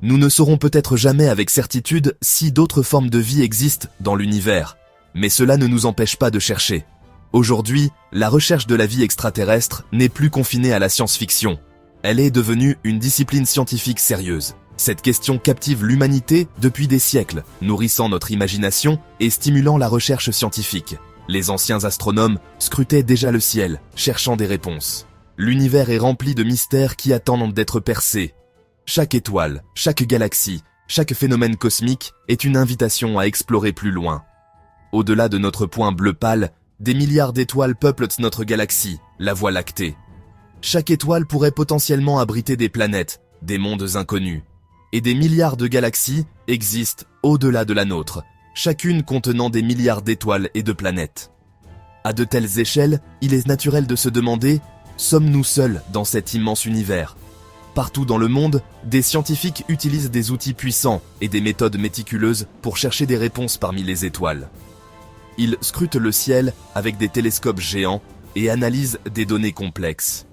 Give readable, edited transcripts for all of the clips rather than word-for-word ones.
Nous ne saurons peut-être jamais avec certitude si d'autres formes de vie existent dans l'univers, mais cela ne nous empêche pas de chercher. Aujourd'hui, la recherche de la vie extraterrestre n'est plus confinée à la science-fiction. Elle est devenue une discipline scientifique sérieuse. Cette question captive l'humanité depuis des siècles, nourrissant notre imagination et stimulant la recherche scientifique. Les anciens astronomes scrutaient déjà le ciel, cherchant des réponses. L'univers est rempli de mystères qui attendent d'être percés. Chaque étoile, chaque galaxie, chaque phénomène cosmique est une invitation à explorer plus loin. Au-delà de notre point bleu pâle, des milliards d'étoiles peuplent notre galaxie, la Voie lactée. Chaque étoile pourrait potentiellement abriter des planètes, des mondes inconnus. Et des milliards de galaxies existent au-delà de la nôtre, chacune contenant des milliards d'étoiles et de planètes. À de telles échelles, il est naturel de se demander, sommes-nous seuls dans cet immense univers ? Partout dans le monde, des scientifiques utilisent des outils puissants et des méthodes méticuleuses pour chercher des réponses parmi les étoiles. Ils scrutent le ciel avec des télescopes géants et analysent des données complexes.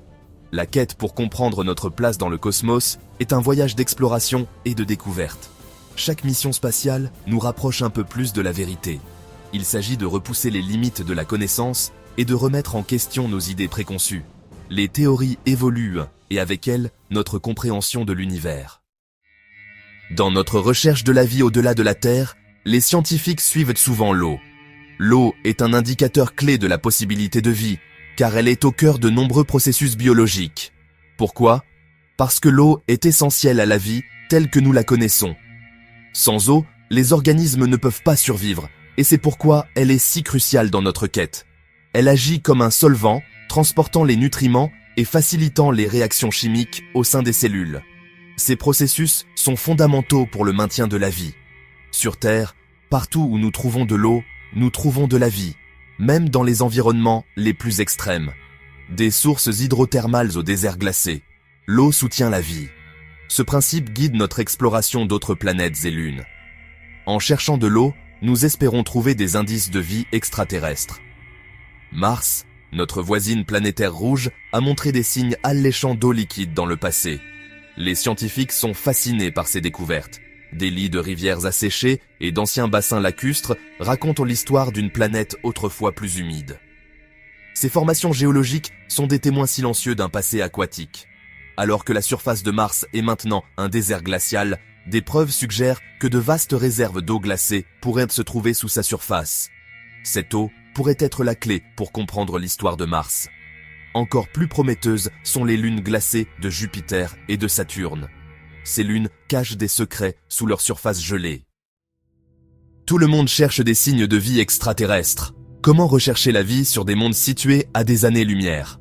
La quête pour comprendre notre place dans le cosmos est un voyage d'exploration et de découverte. Chaque mission spatiale nous rapproche un peu plus de la vérité. Il s'agit de repousser les limites de la connaissance et de remettre en question nos idées préconçues. Les théories évoluent et avec elles, notre compréhension de l'univers. Dans notre recherche de la vie au-delà de la Terre, les scientifiques suivent souvent l'eau. L'eau est un indicateur clé de la possibilité de vie, car elle est au cœur de nombreux processus biologiques. Pourquoi ? Parce que l'eau est essentielle à la vie telle que nous la connaissons. Sans eau, les organismes ne peuvent pas survivre, et c'est pourquoi elle est si cruciale dans notre quête. Elle agit comme un solvant, transportant les nutriments et facilitant les réactions chimiques au sein des cellules. Ces processus sont fondamentaux pour le maintien de la vie. Sur Terre, partout où nous trouvons de l'eau, nous trouvons de la vie, même dans les environnements les plus extrêmes. Des sources hydrothermales au désert glacé, l'eau soutient la vie. Ce principe guide notre exploration d'autres planètes et lunes. En cherchant de l'eau, nous espérons trouver des indices de vie extraterrestre. Mars, notre voisine planétaire rouge, a montré des signes alléchants d'eau liquide dans le passé. Les scientifiques sont fascinés par ces découvertes. Des lits de rivières asséchées et d'anciens bassins lacustres racontent l'histoire d'une planète autrefois plus humide. Ces formations géologiques sont des témoins silencieux d'un passé aquatique. Alors que la surface de Mars est maintenant un désert glacial, des preuves suggèrent que de vastes réserves d'eau glacée pourraient se trouver sous sa surface. Cette eau pourrait être la clé pour comprendre l'histoire de Mars. Encore plus prometteuses sont les lunes glacées de Jupiter et de Saturne. Ces lunes cachent des secrets sous leur surface gelée. Tout le monde cherche des signes de vie extraterrestres. Comment rechercher la vie sur des mondes situés à des années-lumière ?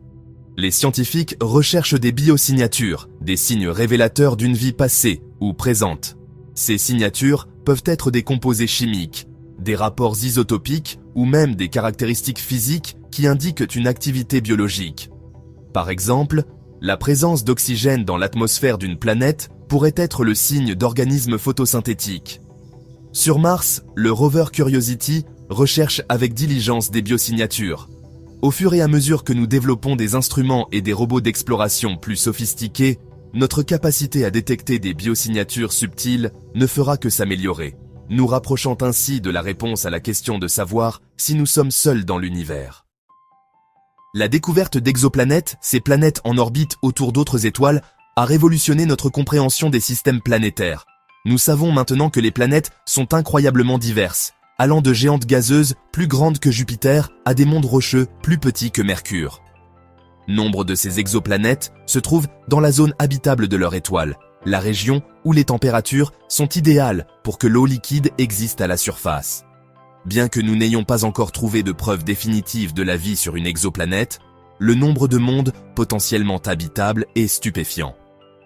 Les scientifiques recherchent des biosignatures, des signes révélateurs d'une vie passée ou présente. Ces signatures peuvent être des composés chimiques, des rapports isotopiques ou même des caractéristiques physiques qui indiquent une activité biologique. Par exemple, la présence d'oxygène dans l'atmosphère d'une planète pourrait être le signe d'organismes photosynthétiques. Sur Mars, le rover Curiosity recherche avec diligence des biosignatures. Au fur et à mesure que nous développons des instruments et des robots d'exploration plus sophistiqués, notre capacité à détecter des biosignatures subtiles ne fera que s'améliorer, nous rapprochant ainsi de la réponse à la question de savoir si nous sommes seuls dans l'univers. La découverte d'exoplanètes, ces planètes en orbite autour d'autres étoiles, a révolutionné notre compréhension des systèmes planétaires. Nous savons maintenant que les planètes sont incroyablement diverses, allant de géantes gazeuses plus grandes que Jupiter à des mondes rocheux plus petits que Mercure. Nombre de ces exoplanètes se trouvent dans la zone habitable de leur étoile, la région où les températures sont idéales pour que l'eau liquide existe à la surface. Bien que nous n'ayons pas encore trouvé de preuves définitives de la vie sur une exoplanète, le nombre de mondes potentiellement habitables est stupéfiant.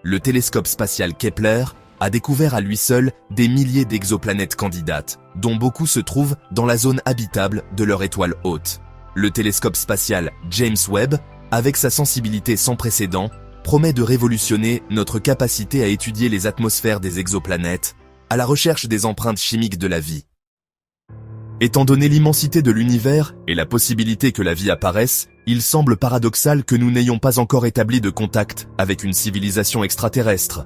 Le télescope spatial Kepler a découvert à lui seul des milliers d'exoplanètes candidates, dont beaucoup se trouvent dans la zone habitable de leur étoile hôte. Le télescope spatial James Webb, avec sa sensibilité sans précédent, promet de révolutionner notre capacité à étudier les atmosphères des exoplanètes, à la recherche des empreintes chimiques de la vie. Étant donné l'immensité de l'univers et la possibilité que la vie apparaisse, il semble paradoxal que nous n'ayons pas encore établi de contact avec une civilisation extraterrestre.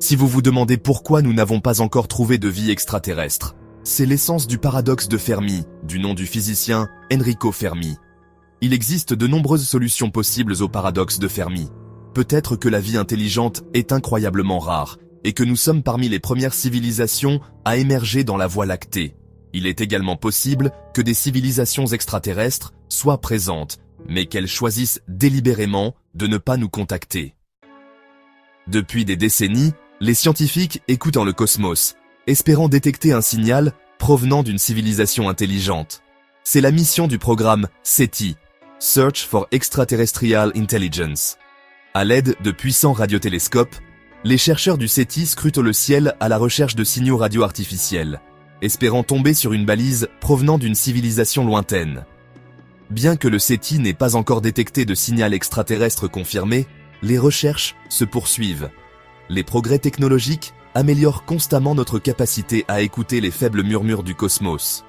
Si vous vous demandez pourquoi nous n'avons pas encore trouvé de vie extraterrestre, c'est l'essence du paradoxe de Fermi, du nom du physicien Enrico Fermi. Il existe de nombreuses solutions possibles au paradoxe de Fermi. Peut-être que la vie intelligente est incroyablement rare, et que nous sommes parmi les premières civilisations à émerger dans la Voie lactée. Il est également possible que des civilisations extraterrestres soient présentes, mais qu'elles choisissent délibérément de ne pas nous contacter. Depuis des décennies, les scientifiques écoutent dans le cosmos, espérant détecter un signal provenant d'une civilisation intelligente. C'est la mission du programme SETI, Search for Extraterrestrial Intelligence. À l'aide de puissants radiotélescopes, les chercheurs du SETI scrutent le ciel à la recherche de signaux radio artificiels, espérant tomber sur une balise provenant d'une civilisation lointaine. Bien que le SETI n'ait pas encore détecté de signal extraterrestre confirmé, les recherches se poursuivent. Les progrès technologiques améliorent constamment notre capacité à écouter les faibles murmures du cosmos.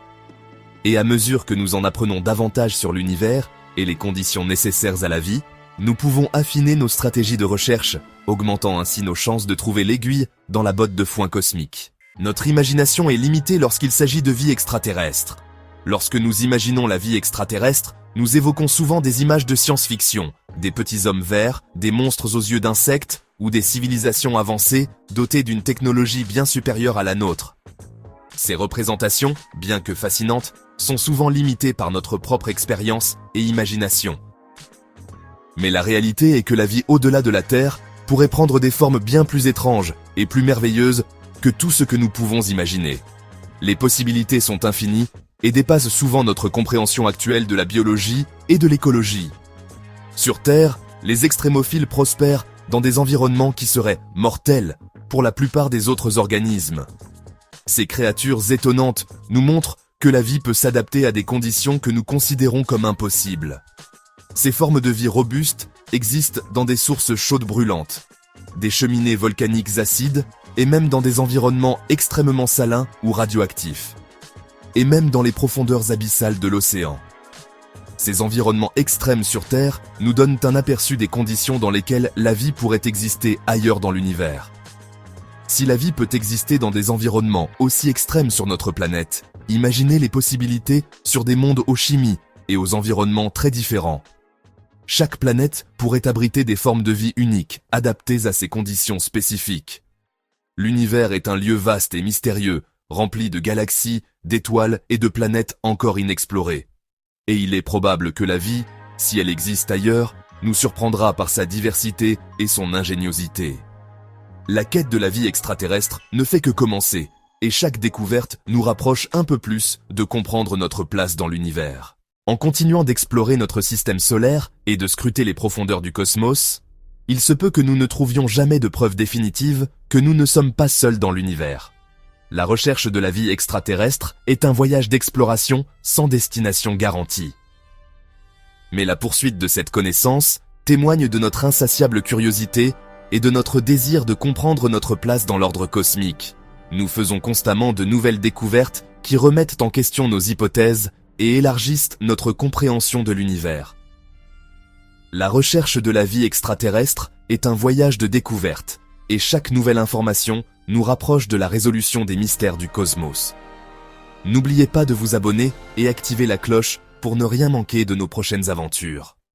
Et à mesure que nous en apprenons davantage sur l'univers et les conditions nécessaires à la vie, nous pouvons affiner nos stratégies de recherche, augmentant ainsi nos chances de trouver l'aiguille dans la botte de foin cosmique. Notre imagination est limitée lorsqu'il s'agit de vie extraterrestre. Lorsque nous imaginons la vie extraterrestre, nous évoquons souvent des images de science-fiction, des petits hommes verts, des monstres aux yeux d'insectes, ou des civilisations avancées dotées d'une technologie bien supérieure à la nôtre. Ces représentations, bien que fascinantes, sont souvent limitées par notre propre expérience et imagination. Mais la réalité est que la vie au-delà de la Terre pourrait prendre des formes bien plus étranges et plus merveilleuses que tout ce que nous pouvons imaginer. Les possibilités sont infinies et dépassent souvent notre compréhension actuelle de la biologie et de l'écologie. Sur Terre, les extrémophiles prospèrent dans des environnements qui seraient mortels pour la plupart des autres organismes. Ces créatures étonnantes nous montrent que la vie peut s'adapter à des conditions que nous considérons comme impossibles. Ces formes de vie robustes existent dans des sources chaudes brûlantes, des cheminées volcaniques acides et même dans des environnements extrêmement salins ou radioactifs, et même dans les profondeurs abyssales de l'océan. Ces environnements extrêmes sur Terre nous donnent un aperçu des conditions dans lesquelles la vie pourrait exister ailleurs dans l'univers. Si la vie peut exister dans des environnements aussi extrêmes sur notre planète, imaginez les possibilités sur des mondes aux chimies et aux environnements très différents. Chaque planète pourrait abriter des formes de vie uniques, adaptées à ces conditions spécifiques. L'univers est un lieu vaste et mystérieux, rempli de galaxies, d'étoiles et de planètes encore inexplorées. Et il est probable que la vie, si elle existe ailleurs, nous surprendra par sa diversité et son ingéniosité. La quête de la vie extraterrestre ne fait que commencer, et chaque découverte nous rapproche un peu plus de comprendre notre place dans l'univers. En continuant d'explorer notre système solaire et de scruter les profondeurs du cosmos, il se peut que nous ne trouvions jamais de preuves définitives que nous ne sommes pas seuls dans l'univers. La recherche de la vie extraterrestre est un voyage d'exploration sans destination garantie. Mais la poursuite de cette connaissance témoigne de notre insatiable curiosité et de notre désir de comprendre notre place dans l'ordre cosmique. Nous faisons constamment de nouvelles découvertes qui remettent en question nos hypothèses et élargissent notre compréhension de l'univers. La recherche de la vie extraterrestre est un voyage de découverte, et chaque nouvelle information nous rapproche de la résolution des mystères du cosmos. N'oubliez pas de vous abonner et activer la cloche pour ne rien manquer de nos prochaines aventures.